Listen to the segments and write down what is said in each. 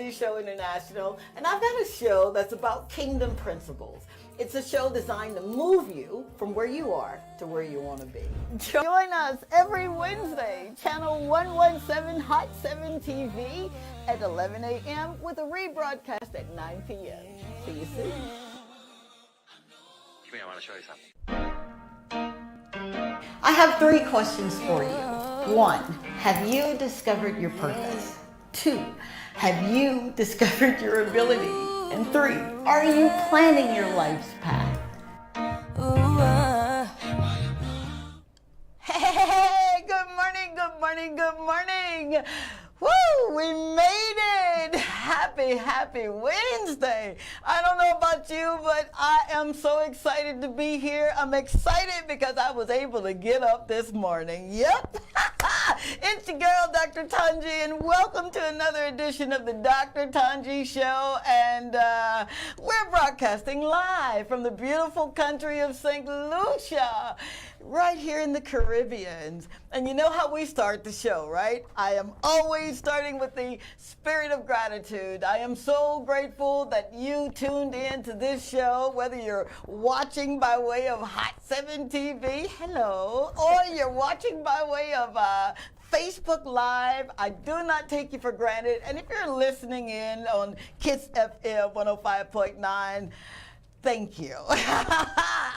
Tongie Show International, and I've got a show that's about kingdom principles. It's a show designed to move you from where you are to where you want to be. Join us every Wednesday, channel 117 Hot 7 TV at 11 a.m. with a rebroadcast at 9 p.m. See you soon. I want to show you something. I have 3 questions for you. 1, have you discovered your purpose? 2, have you discovered your ability? And 3, are you planning your life's path? Hey, good morning, good morning, good morning. Woo, we made it. Happy Wednesday. I don't know about you, but I am so excited to be here. I'm excited because I was able to get up this morning. Yep. It's your girl, Dr. Tongie, and welcome to another edition of the Dr. Tongie Show. And we're broadcasting live from the beautiful country of St. Lucia, right here in the Caribbean. And you know how we start the show, right? I am always starting with the spirit of gratitude. I am so grateful that you tuned in to this show, whether you're watching by way of Hot 7 TV, hello, or you're watching by way of Facebook Live. I do not take you for granted. And if you're listening in on Kiss FM 105.9, thank you.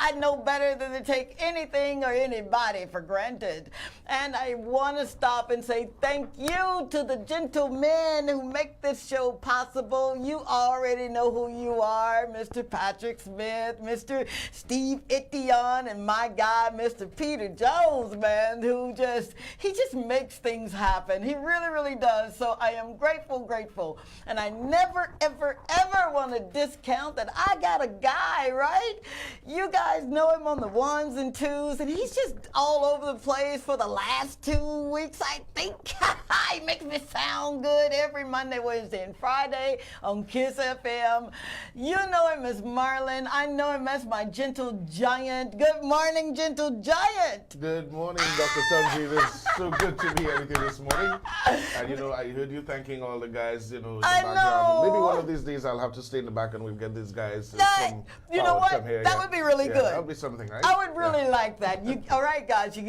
I know better than to take anything or anybody for granted. And I want to stop and say thank you to the gentlemen who make this show possible. You already know who you are, Mr. Patrick Smith, Mr. Steve Etienne, and my guy, Mr. Peter Jones, man, he just makes things happen. He really does. So I am grateful. And I never, ever want to discount that I got a guy, right? You guys know him on the 1s and 2s, and he's just all over the place for the last 2 weeks, I think. He makes me sound good every Monday, Wednesday, and Friday on Kiss FM. You know him as Marlon. I know him as my gentle giant. Good morning, gentle giant. Good morning, Dr. Tongie. It's so good to be here with you this morning. And I heard you thanking all the guys, in the background. Know. Maybe one of these days I'll have to stay in the back and we'll get these guys you know what? Here, that would be really good. That would be something, right? I would really like that. All right, guys, you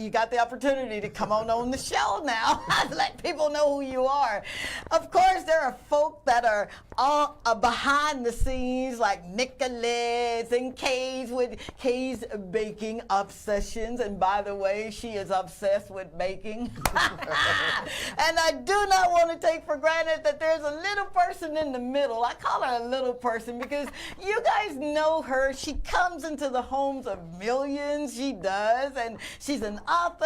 got the opportunity to come on the show now. Let people know who you are. Of course, there are folk that are all behind the scenes, like Nicholas and Kay's with Kay's baking obsessions. And by the way, she is obsessed with baking. And I do not want to take for granted that there's a little person in the middle. I call her a little person because you guys know her. She comes into the homes of millions. She does, and she's an author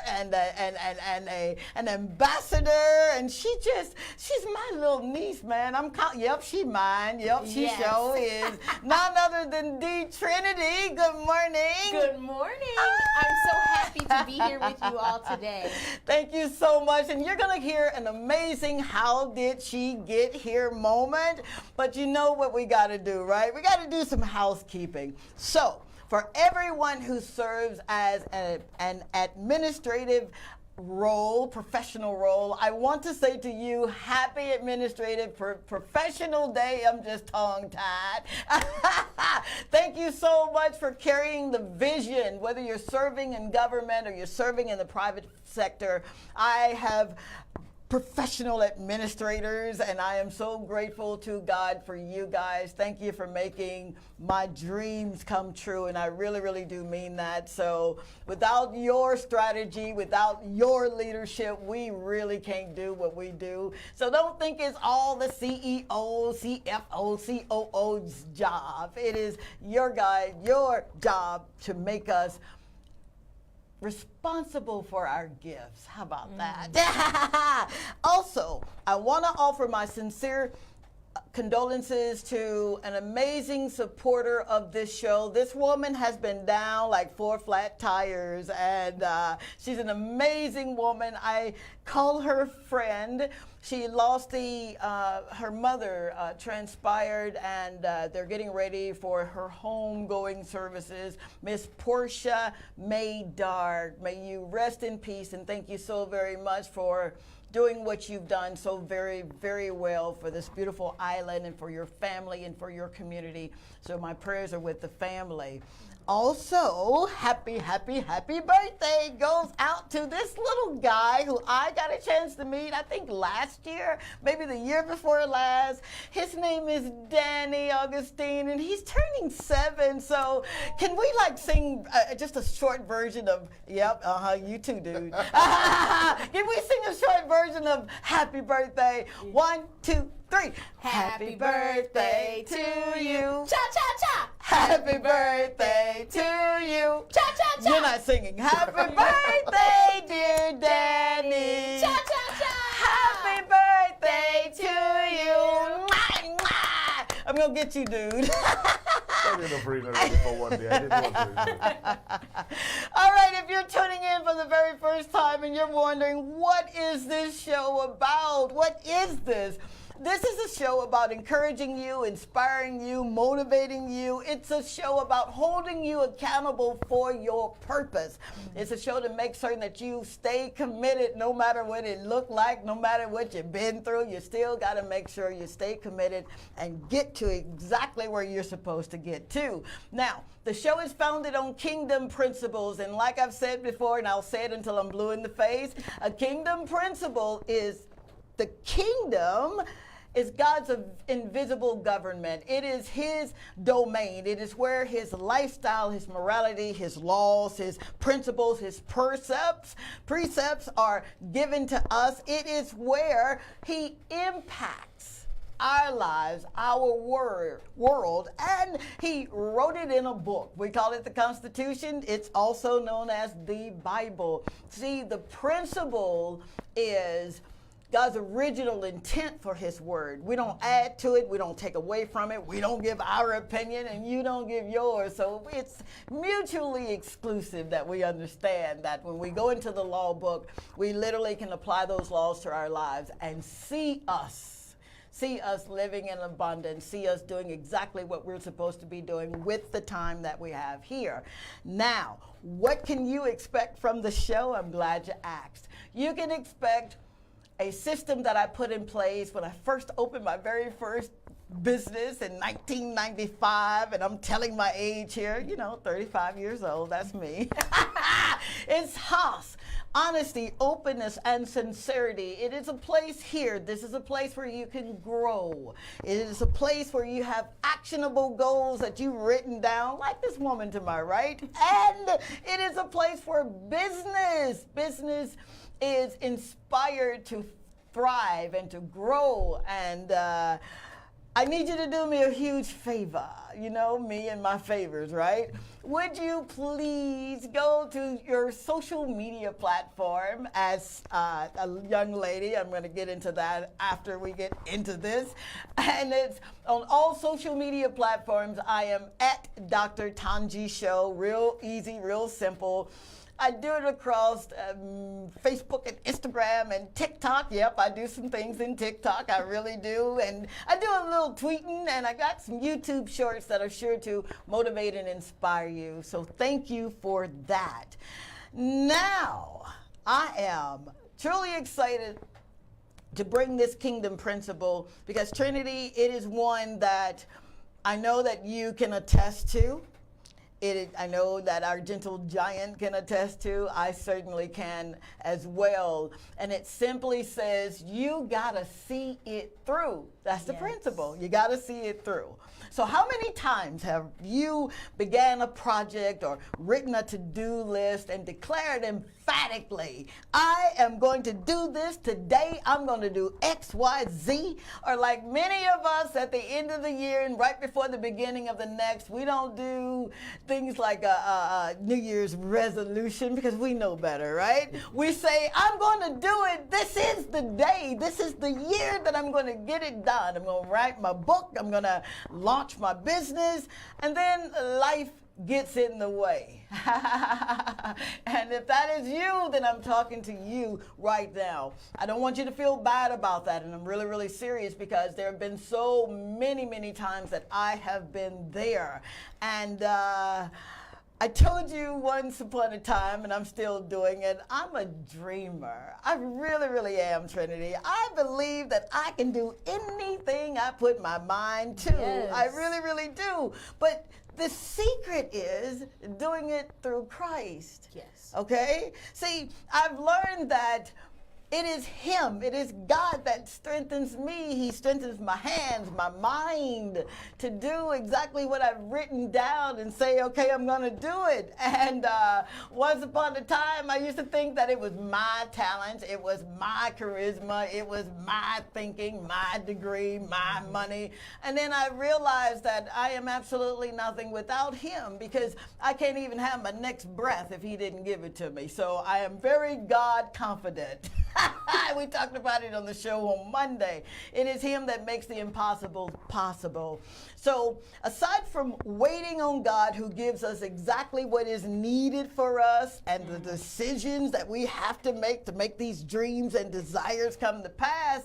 and an ambassador, and she's my little niece, man. Yep, she mine. Yep, she sure is. None other than D Trinity. Good morning. Good morning. I'm so happy to be here with you all today. Thank you so much. And you're going to hear an amazing how did she get here moment. But you know what we got to do, right? We got to do some housekeeping. So for everyone who serves as an administrative role, professional role, I want to say to you, happy administrative professional day. I'm just tongue-tied. Thank you so much for carrying the vision, whether you're serving in government or you're serving in the private sector. I have professional administrators, and I am so grateful to God for you guys. Thank you for making my dreams come true, and I really do mean that. So without your strategy, without your leadership, we really can't do what we do. So don't think it's all the CEO, CFO, COO's job. It is your job to make us responsible for our gifts. How about that? Also, I want to offer my sincere condolences to an amazing supporter of this show. This woman has been down like 4 flat tires, and she's an amazing woman. I call her friend. She lost her mother transpired, and they're getting ready for her homegoing services. Miss Portia May Dart, may you rest in peace, and thank you so very much for doing what you've done so very, very well for this beautiful island and for your family and for your community. So my prayers are with the family. Also, happy birthday goes out to this little guy who I got a chance to meet, I think last year, maybe the year before last. His name is Danny Augustine, and he's turning 7. So can we like sing just a short version of, yep, you too, dude. Can we sing a short version of Happy Birthday? 1, 2, 3. Happy birthday to you. Cha-cha-cha. Happy birthday to you. Cha-cha-cha. You're not singing. Happy birthday, dear Danny. Cha-cha-cha. Happy birthday to you. Mwah, mwah. I'm going to get you, dude. I did a free for one day. I didn't want to. All right, if you're tuning in for the very first time and you're wondering, what is this show about? What is this? This is a show about encouraging you, inspiring you, motivating you. It's a show about holding you accountable for your purpose. It's a show to make certain that you stay committed no matter what it looked like, no matter what you've been through. You still got to make sure you stay committed and get to exactly where you're supposed to get to. Now, the show is founded on kingdom principles. And like I've said before, and I'll say it until I'm blue in the face, a kingdom principle is the kingdom is God's invisible government. It is his domain. It is where his lifestyle, his morality, his laws, his principles, his precepts are given to us. It is where he impacts our lives, our world, and he wrote it in a book. We call it the Constitution. It's also known as the Bible. See, the principle is God's original intent for his word. We don't add to it. We don't take away from it. We don't give our opinion and you don't give yours. So it's mutually exclusive that we understand that when we go into the law book, we literally can apply those laws to our lives and see us living in abundance, see us doing exactly what we're supposed to be doing with the time that we have here. Now, what can you expect from the show? I'm glad you asked. You can expect a system that I put in place when I first opened my very first business in 1995, and I'm telling my age here, 35 years old, that's me. It's Haas. Honesty, openness, and sincerity. It is a place here. This is a place where you can grow. It is a place where you have actionable goals that you've written down, like this woman to my right. And it is a place where business is inspired to thrive and to grow. And I need you to do me a huge favor. You know, me and my favors, right? Would you please go to your social media platform as a young lady? I'm going to get into that after we get into this. And it's on all social media platforms. I am at Dr. Tongie Show. Real easy, real simple. I do it across Facebook and Instagram and TikTok. Yep, I do some things in TikTok. I really do. And I do a little tweeting, and I got some YouTube shorts that are sure to motivate and inspire you. So thank you for that. Now, I am truly excited to bring this kingdom principle because Trinity, it is one that I know that you can attest to. I know that our gentle giant can attest to. I certainly can as well. And it simply says, you got to see it through. That's the principle. You got to see it through. So how many times have you began a project or written a to-do list and declared emphatically, I am going to do this today. I'm going to do X, Y, Z. Or like many of us at the end of the year and right before the beginning of the next, we don't do things like a New Year's resolution because we know better, right? We say, I'm going to do it. This is the day. This is the year that I'm going to get it done. I'm going to write my book. I'm going to launch my business. And then life gets in the way. And if that is you, then I'm talking to you right now. I don't want you to feel bad about that. And I'm really, really serious because there have been so many, many times that I have been there. And I I told you once upon a time, and I'm still doing it, I'm a dreamer. I really, really am, Trinity. I believe that I can do anything I put my mind to. Yes. I really, really do. But the secret is doing it through Christ. Yes. Okay? See, I've learned that it is Him, it is God that strengthens me. He strengthens my hands, my mind to do exactly what I've written down and say, okay, I'm going to do it. And once upon a time, I used to think that it was my talent, it was my charisma, it was my thinking, my degree, my money. And then I realized that I am absolutely nothing without Him, because I can't even have my next breath if He didn't give it to me. So I am very God confident. We talked about it on the show on Monday. It is Him that makes the impossible possible. So aside from waiting on God, who gives us exactly what is needed for us and the decisions that we have to make these dreams and desires come to pass,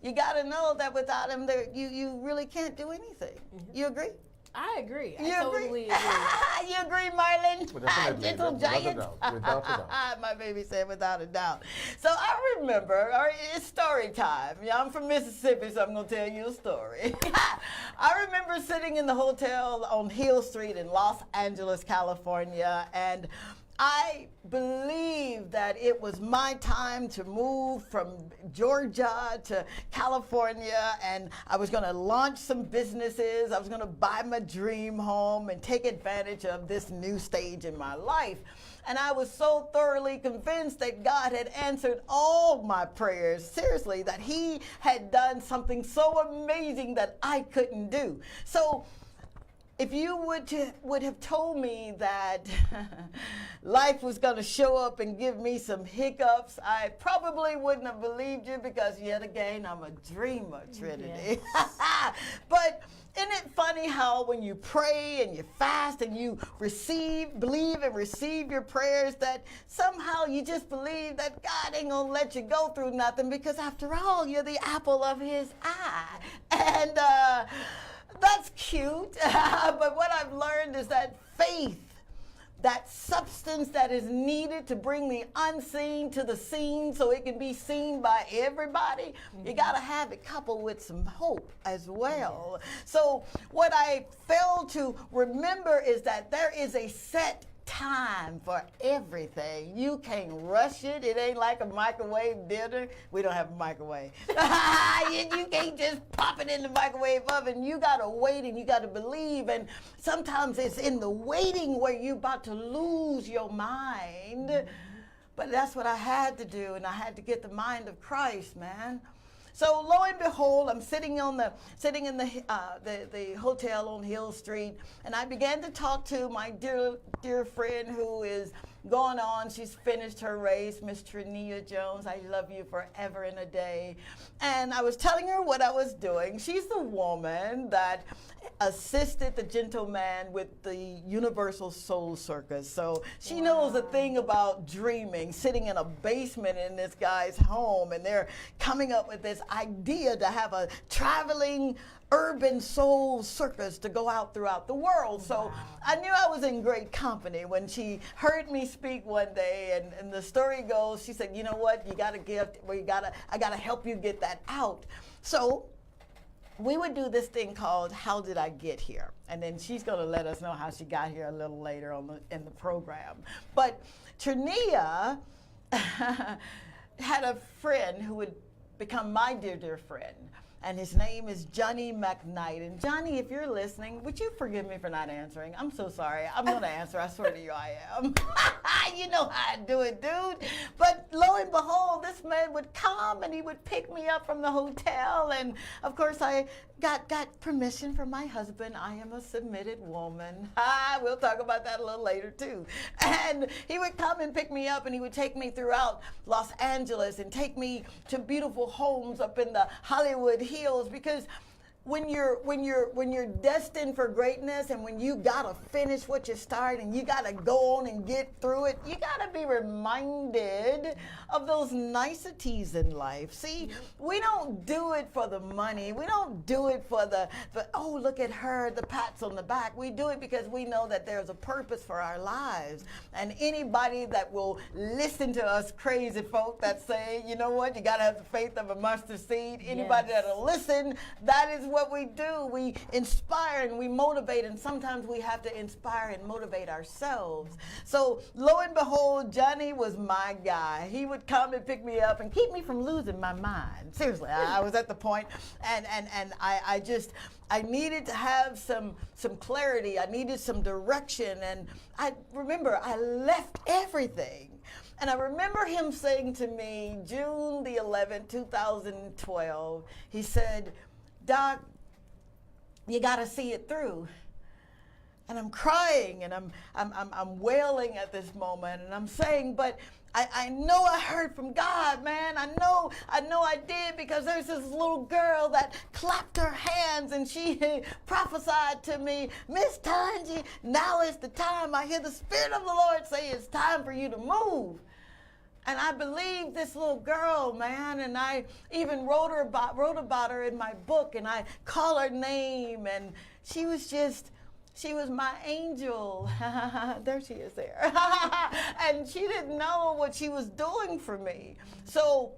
you got to know that without Him, you really can't do anything. You agree? I agree. You I totally agree. You agree, Marlon? Definitely. Gentle Without a giant. doubt. Without a doubt. My baby said without a doubt. So I remember, or it's story time. Yeah, I'm from Mississippi, so I'm going to tell you a story. I remember sitting in the hotel on Hill Street in Los Angeles, California, and I believed that it was my time to move from Georgia to California, and I was going to launch some businesses. I was going to buy my dream home and take advantage of this new stage in my life. And I was so thoroughly convinced that God had answered all my prayers, seriously, that He had done something so amazing that I couldn't do. So if you would have told me that life was going to show up and give me some hiccups, I probably wouldn't have believed you, because yet again, I'm a dreamer, Trinity. Yes. But isn't it funny how when you pray and you fast and you believe and receive your prayers, that somehow you just believe that God ain't going to let you go through nothing, because after all, you're the apple of His eye. And that's cute, but what I've learned is that faith, that substance that is needed to bring the unseen to the seen so it can be seen by everybody, you got to have it coupled with some hope as well. So what I failed to remember is that there is a set time for everything. You can't rush it. It ain't like a microwave dinner. We don't have a microwave. You can't just pop it in the microwave oven. You got to wait and you got to believe. And sometimes it's in the waiting where you're about to lose your mind. But that's what I had to do, and I had to get the mind of Christ, man. So lo and behold, I'm sitting in the hotel on Hill Street, and I began to talk to my dear friend who is going on. She's finished her race, Miss Trinia Jones. I love you forever and a day. And I was telling her what I was doing. She's the woman that assisted the gentleman with the Universal Soul Circus. So she knows a thing about dreaming, sitting in a basement in this guy's home, and they're coming up with this idea to have a traveling urban soul circus to go out throughout the world. So I knew I was in great company when she heard me speak one day, and the story goes, she said, you know what, you got a gift, I got to help you get that out. So we would do this thing called How Did I Get Here? And then she's going to let us know how she got here a little later in the program. But Trinia had a friend who would become my dear friend. And his name is Johnny McKnight. And Johnny, if you're listening, would you forgive me for not answering? I'm so sorry. I'm going to answer. I swear to you I am. You know how I do it, dude. But lo and behold, this man would come and he would pick me up from the hotel. And of course, I got permission from my husband. I am a submitted woman. We'll talk about that a little later too. And he would come and pick me up, and he would take me throughout Los Angeles and take me to beautiful homes up in the Hollywood Hills, because when you're destined for greatness, and when you gotta finish what you start and you gotta go on and get through it, you gotta be reminded of those niceties in life. See, we don't do it for the money. We don't do it for oh, look at her, the pats on the back. We do it because we know that there's a purpose for our lives. And anybody that will listen to us crazy folk that say, you know what, you gotta have the faith of a mustard seed. Anybody that'll listen, that is what we do. We inspire and we motivate, and sometimes we have to inspire and motivate ourselves. So lo and behold, Johnny was my guy. He would come and pick me up and keep me from losing my mind. Seriously, I was at the point, and I needed to have some clarity. I needed some direction, and I remember I left everything. And I remember him saying to me, June the 11th, 2012, he said, Doc, you got to see it through. And I'm crying, and I'm wailing at this moment, and I'm saying, but I know I heard from God, man. I know I did, because there's this little girl that clapped her hands and she prophesied to me, Miss Tongie, now is the time. I hear the Spirit of the Lord say it's time for you to move. And I believe this little girl, man, and I even wrote about her in my book, and I call her name, and she was my angel. There she is there. And she didn't know what she was doing for me. So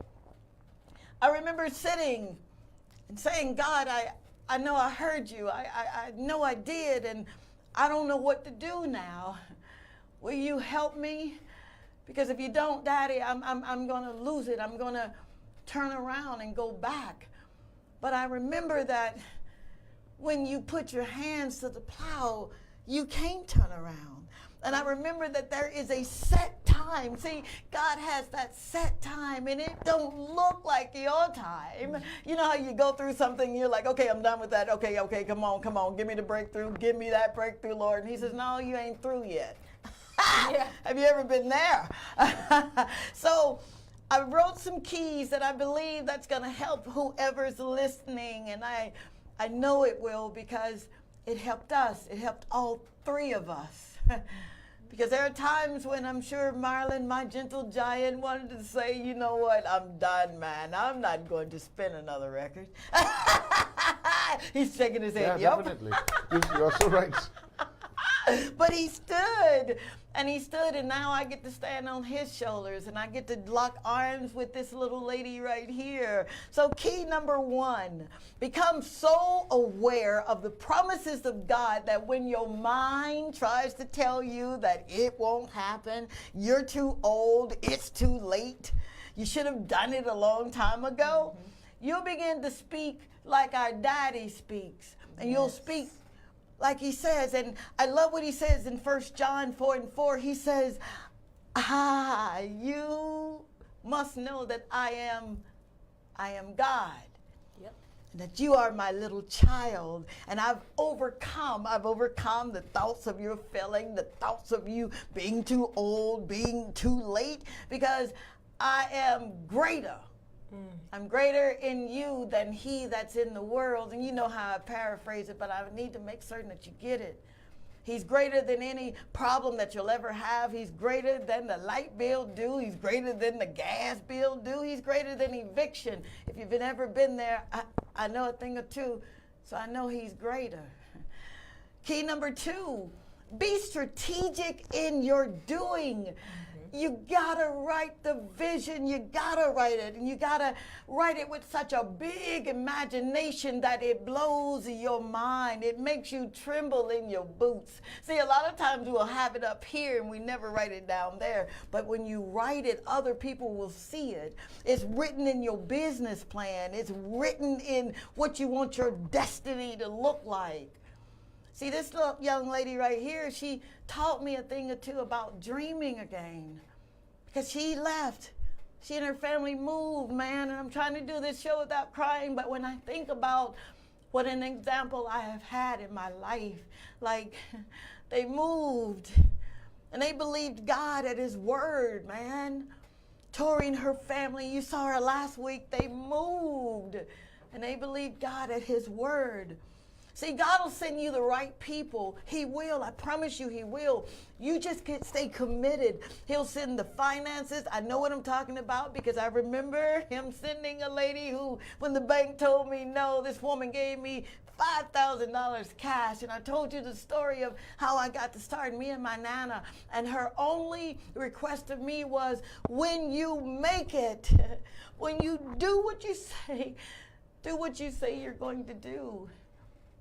I remember sitting and saying, God, I know I heard you. I know I did, and I don't know what to do now. Will you help me? Because if you don't, Daddy, I'm going to lose it. I'm going to turn around and go back. But I remember that when you put your hands to the plow, you can't turn around. And I remember that there is a set time. See, God has that set time, and it don't look like your time. You know how you go through something, and you're like, okay, I'm done with that. Okay, come on. Give me the breakthrough. Give me that breakthrough, Lord. And he says, no, you ain't through yet. Yeah. Have you ever been there? So I wrote some keys that I believe that's going to help whoever's listening, and I know it will, because it helped us. It helped all three of us. Because there are times when I'm sure Marlon, my gentle giant, wanted to say, you know what, I'm done, man. I'm not going to spin another record. He's shaking his head. Yeah, yep. Definitely. You're so right. But he stood, and now I get to stand on his shoulders, and I get to lock arms with this little lady right here. So key number 1, become so aware of the promises of God that when your mind tries to tell you that it won't happen, you're too old, it's too late, you should have done it a long time ago, you'll begin to speak like our daddy speaks, and you'll speak like he says. And I love what he says in 1 John 4:4. He says, you must know that I am God. Yep. And that you are my little child. And I've overcome the thoughts of your failing, the thoughts of you being too old, being too late, because I am greater. I'm greater in you than he that's in the world. And you know how I paraphrase it, but I need to make certain that you get it. He's greater than any problem that you'll ever have. He's greater than the light bill due. He's greater than the gas bill due. He's greater than eviction. If you've ever been there, I know a thing or two, so I know he's greater. Key number 2, be strategic in your doing. You gotta write the vision, you gotta write it, and you gotta write it with such a big imagination that it blows your mind. It makes you tremble in your boots. See, a lot of times we'll have it up here and we never write it down there, but when you write it, other people will see it. It's written in your business plan. It's written in what you want your destiny to look like. See, this little young lady right here, she taught me a thing or two about dreaming again. Because she left. She and her family moved, man, and I'm trying to do this show without crying, but when I think about what an example I have had in my life, like, they moved, and they believed God at his word, man. Tori and her family, you saw her last week, they moved. and they believed God at his word. See, God will send you the right people. He will. I promise you he will. You just stay committed. He'll send the finances. I know what I'm talking about because I remember him sending a lady who, when the bank told me no, this woman gave me $5,000 cash. And I told you the story of how I got to start, me and my Nana. And her only request of me was, when you make it, when you do what you say you're going to do.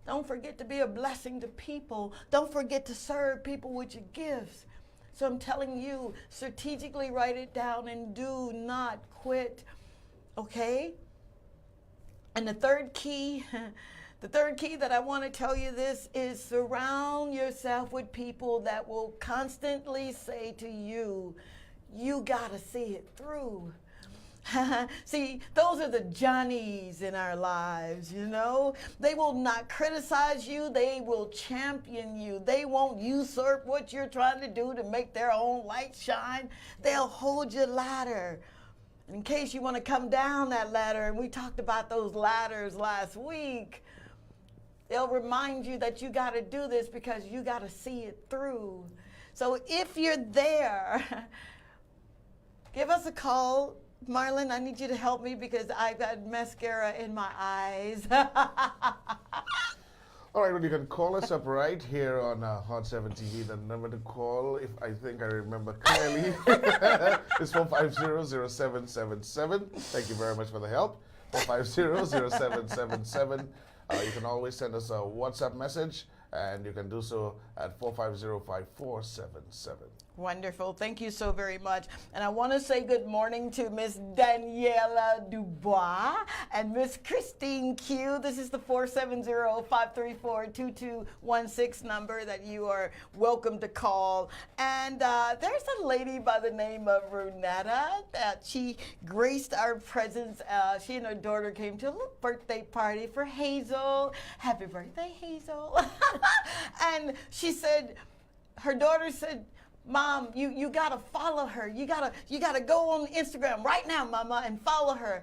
Don't forget to be a blessing to people. Don't forget to serve people with your gifts. So I'm telling you, strategically write it down and do not quit. Okay? And the third key that I want to tell you this is surround yourself with people that will constantly say to you, you got to see it through. See, those are the Johnnies in our lives, you know. They will not criticize you. They will champion you. They won't usurp what you're trying to do to make their own light shine. They'll hold your ladder. In case you want to come down that ladder, and we talked about those ladders last week, they'll remind you that you got to do this because you got to see it through. So if you're there, give us a call. Marlon, I need you to help me because I've got mascara in my eyes. All right, well, you can call us up right here on Hot 7 TV. The number to call, if I think I remember clearly, is 450-0777. Thank you very much for the help. 450-0777. You can always send us a WhatsApp message, and you can do so at 450-5477. Wonderful. Thank you so very much. And I want to say good morning to Miss Daniela Dubois and Miss Christine Q. This is the 470-534-2216 number that you are welcome to call. And there's a lady by the name of Runetta that she graced our presence. She and her daughter came to a little birthday party for Hazel. Happy birthday, Hazel. And she said, her daughter said, Mom, you gotta follow her. You gotta go on Instagram right now, Mama, and follow her.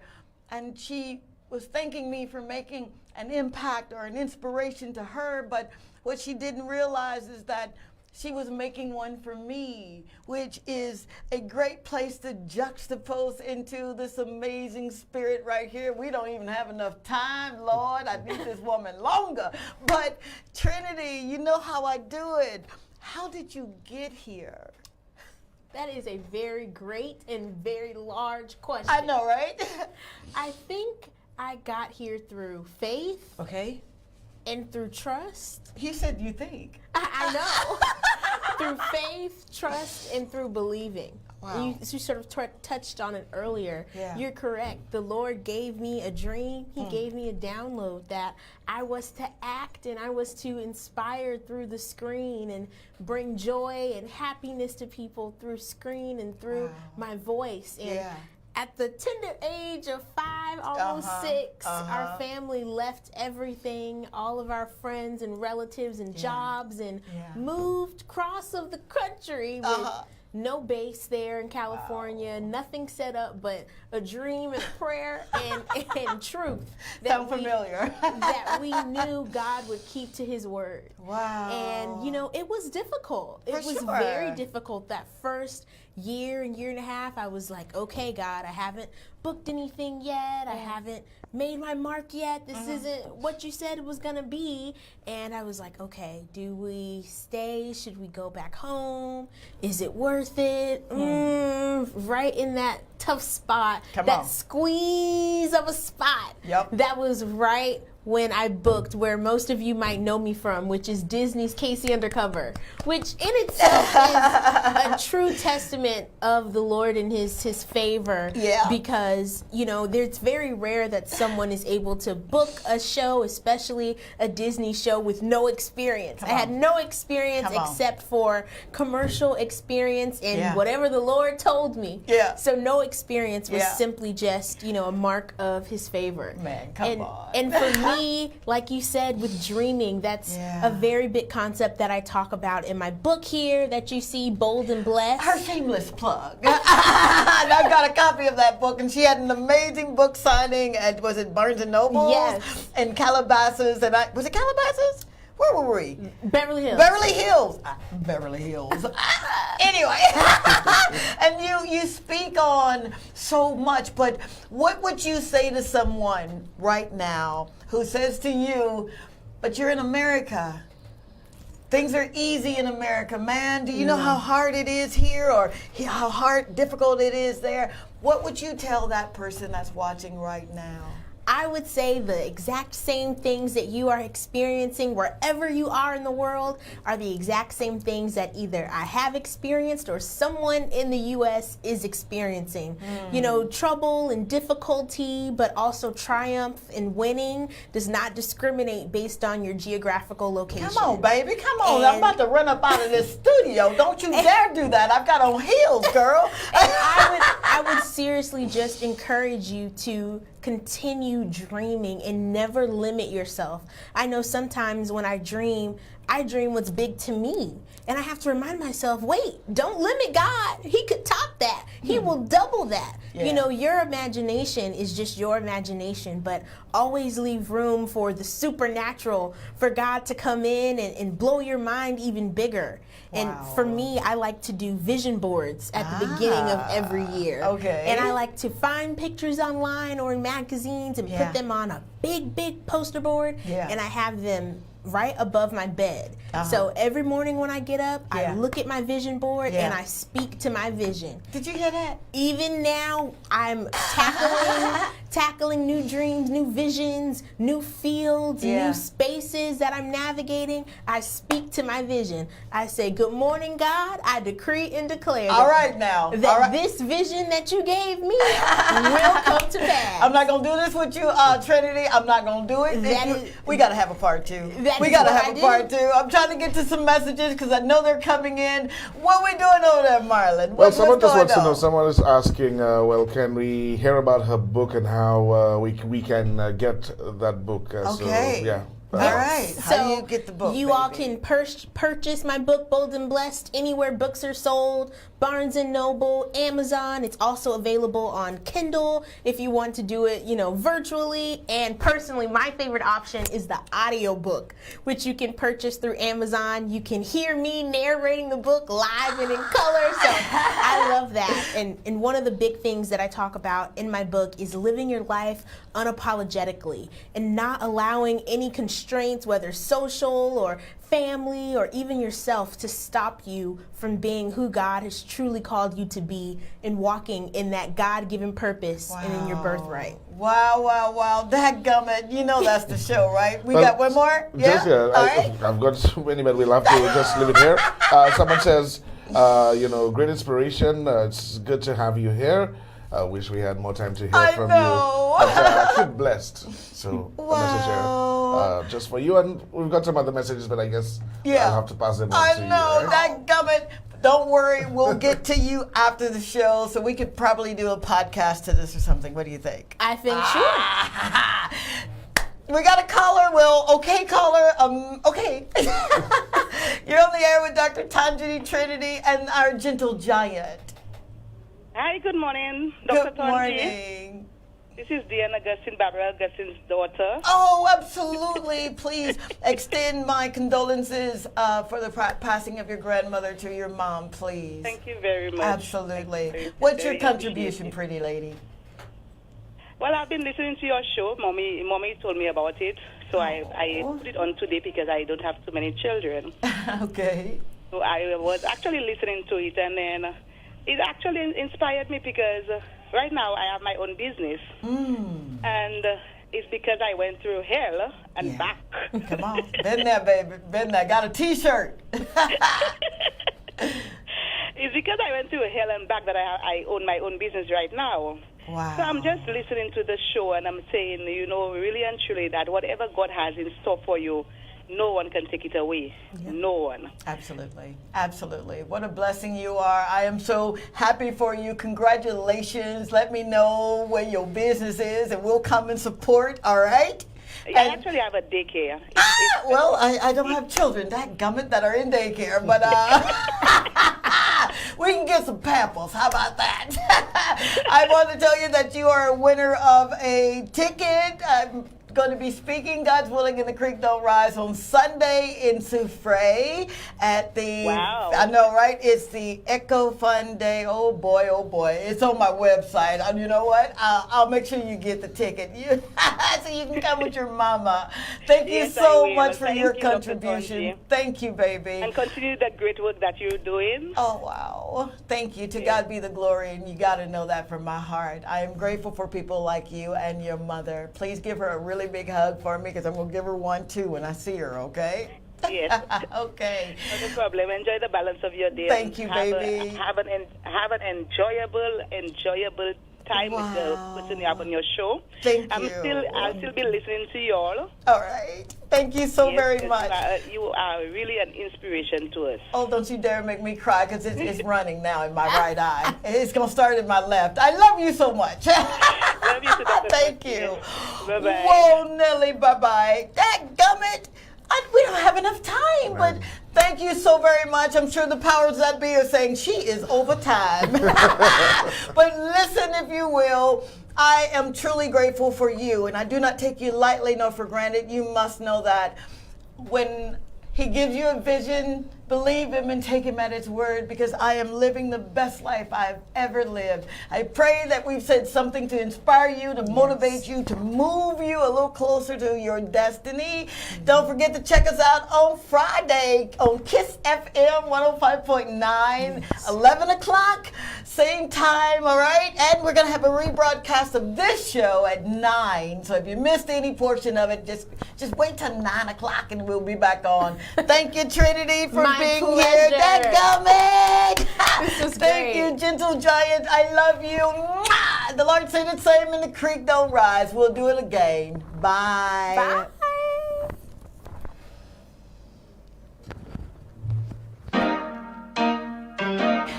And she was thanking me for making an impact or an inspiration to her, but what she didn't realize is that she was making one for me, which is a great place to juxtapose into this amazing spirit right here. We don't even have enough time, Lord. I need this woman longer. But Trinity, you know how I do it. How did you get here? That is a very great and very large question. I know, right? I think I got here through faith. Okay. And through trust. He said you think. I know. Through faith, trust, and through believing. Wow. You sort of touched on it earlier. Yeah. You're correct. The Lord gave me a dream. He gave me a download that I was to act and I was to inspire through the screen and bring joy and happiness to people through screen and through my voice. And at the tender age of 5, almost 6, our family left everything, all of our friends and relatives and jobs, and moved across of the country with no base there in California, nothing set up but a dream and prayer and truth. Sound familiar. That we knew God would keep to his word. Wow. And, you know, it was difficult. It was very difficult that first year and a half. I was like, okay, God, I haven't booked anything yet. I haven't made my mark yet. This isn't what you said it was going to be. And I was like, okay, do we stay? Should we go back home? Is it worth it? Right in that tough spot, squeeze of a spot. That was right when I booked where most of you might know me from, which is Disney's Casey Undercover, which in itself is a true testament of the Lord and his favor. Because, you know, it's very rare that someone is able to book a show, especially a Disney show, with no experience. I had no experience except for commercial experience and whatever the Lord told me. So no experience was simply just, you know, a mark of his favor. Man, come on. And for me, me, like you said, with dreaming, that's a very big concept that I talk about in my book here that you see, Bold and Blessed. Her shameless plug. I've got a copy of that book, and she had an amazing book signing at, was it Barnes & Noble? Yes. And Calabasas, and was it Calabasas? Where were we? Beverly Hills. Beverly Hills. Beverly Hills. Anyway, and you speak on so much, but what would you say to someone right now who says to you, but you're in America? Things are easy in America, man. Do you know how hard it is here, or how difficult it is there? What would you tell that person that's watching right now? I would say the exact same things that you are experiencing wherever you are in the world are the exact same things that either I have experienced or someone in the U.S. is experiencing. You know, trouble and difficulty, but also triumph and winning does not discriminate based on your geographical location. Come on, baby, come on. I'm about to run up out of this studio. Don't you dare do that. I've got on heels, girl. And I would seriously just encourage you to continue dreaming and never limit yourself. I know sometimes when I dream what's big to me. And I have to remind myself, wait, don't limit God. He could top that. He will double that. Yeah. You know, your imagination is just your imagination, but always leave room for the supernatural, for God to come in and blow your mind even bigger. And for me, I like to do vision boards at the beginning of every year. Okay. And I like to find pictures online or in magazines and put them on a big poster board. Yeah. And I have them right above my bed. So every morning when I get up, I look at my vision board and I speak to my vision. Did you hear that? Even now, I'm tackling new dreams, new visions, new fields, new spaces that I'm navigating. I speak to my vision. I say, good morning, God. I decree and declare that this vision that you gave me will come to pass. I'm not going to do this with you, Trinity. I'm not going to do it. We got to have a part two. We got to have a part two. I'm trying to get to some messages because I know they're coming in. What are we doing over there, Marlon? Well, someone just wants to know. Someone is asking, well, can we hear about her book and how we can get that book? Okay. So, yeah. All right. How do you get the book? You all can purchase my book, Bold and Blessed, anywhere books are sold. Barnes & Noble, Amazon. It's also available on Kindle if you want to do it, you know, virtually. And personally, my favorite option is the audiobook, which you can purchase through Amazon. You can hear me narrating the book live and in color. So I love that. And one of the big things that I talk about in my book is living your life unapologetically and not allowing any constraints, whether social or family or even yourself, to stop you from being who God has truly called you to be and walking in that God-given purpose and in your birthright. Wow. Dadgummit. You know that's the show, right? We got one more? I've got so many, but we'll have to just leave it here. Someone says, great inspiration. It's good to have you here. I wish we had more time to hear from you. I feel blessed. So a message here just for you. And we've got some other messages, but I guess I'll have to pass them on to you. I know, dadgummit. Don't worry, we'll get to you after the show, so we could probably do a podcast to this or something. What do you think? I think sure. We got a caller. Well, okay, caller. Okay. You're on the air with Dr. Tongie, Trinity, and our gentle giant. Hi, good morning, Dr. Good Tongie. morning. This is Deanna Gustin, Barbara Gustin's daughter. Oh, absolutely. Please extend my condolences for the passing of your grandmother to your mom, please. Thank you very much. Absolutely. What's your contribution, pretty lady? Well, I've been listening to your show. Mommy told me about it, so I put it on today because I don't have too many children. Okay. So I was actually listening to it, and then it actually inspired me because right now I have my own business. And it's because I went through hell and back. Come on. Been there, baby. Been there. Got a T-shirt. It's because I went through hell and back that I own my own business right now. Wow. So I'm just listening to the show and I'm saying, really and truly that whatever God has in store for you, no one can take it away. Yep. No one. Absolutely. Absolutely. What a blessing you are. I am so happy for you. Congratulations. Let me know where your business is and we'll come and support. All right? I actually have a daycare. Well, I don't have children, that are in daycare, but we can get some Pampers. How about that? I want to tell you that you are a winner of a ticket. I'm going to be speaking, God's willing, in the Creek Don't Rise on Sunday in Soufrière at the, wow. I know, right? It's the Echo Fun Day. Oh boy, oh boy. It's on my website. And you know what? I'll make sure you get the ticket so you can come with your mama. Thank you so much for your contribution. Thank you, baby. And continue the great work that you're doing. Oh, wow. Thank you. To God be the glory, and you got to know that from my heart. I am grateful for people like you and your mother. Please give her a really big hug for me, because I'm going to give her one too when I see her, okay? Yes. Okay. No problem. Enjoy the balance of your day. Thank you, baby. Have an enjoyable time with the person you have on your show. Thank I'll still be listening to you all. All right. Thank you so very much. You are really an inspiration to us. Oh, don't you dare make me cry, because it's running now in my right eye. It's going to start in my left. I love you so much. Love you too, Dr. Thank you. Bye-bye. Whoa, Nelly, bye-bye. Dadgummit. We don't have enough time, but thank you so very much. I'm sure the powers that be are saying she is over time. But listen, if you will, I am truly grateful for you, and I do not take you lightly nor for granted. You must know that when he gives you a vision, believe him and take him at his word, because I am living the best life I've ever lived. I pray that we've said something to inspire you, to motivate you, to move you a little closer to your destiny. Don't forget to check us out on Friday on Kiss FM 105.9, 11 o'clock, same time, all right? And we're going to have a rebroadcast of this show at 9. So if you missed any portion of it, just wait till 9 o'clock and we'll be back on. Thank you, Trinity, for being here. Dadgummit. This was Thank great. you, gentle giant. I love you. Mwah! The Lord said the same in the Creek Don't Rise. We'll do it again. Bye. Bye.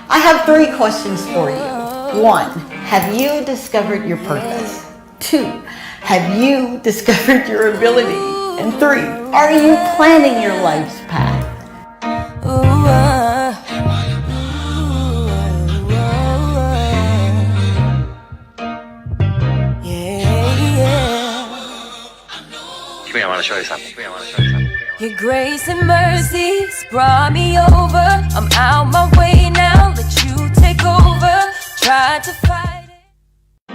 I have 3 questions for you. 1, have you discovered your purpose? 2, have you discovered your ability? And 3, are you planning your life's path? I want to show you something. Your grace and mercies brought me over. I'm out my way now, let you take over. Tried to fight it.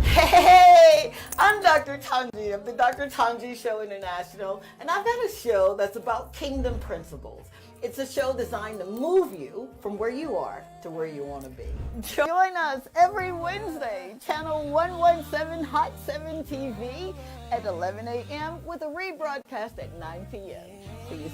Hey, I'm Dr. Tongie of the Dr. Tongie Show International, and I've got a show that's about kingdom principles. It's a show designed to move you from where you are to where you want to be. Join us every Wednesday, channel 117 Hot 7 TV at 11 a.m. with a rebroadcast at 9 p.m. See you soon.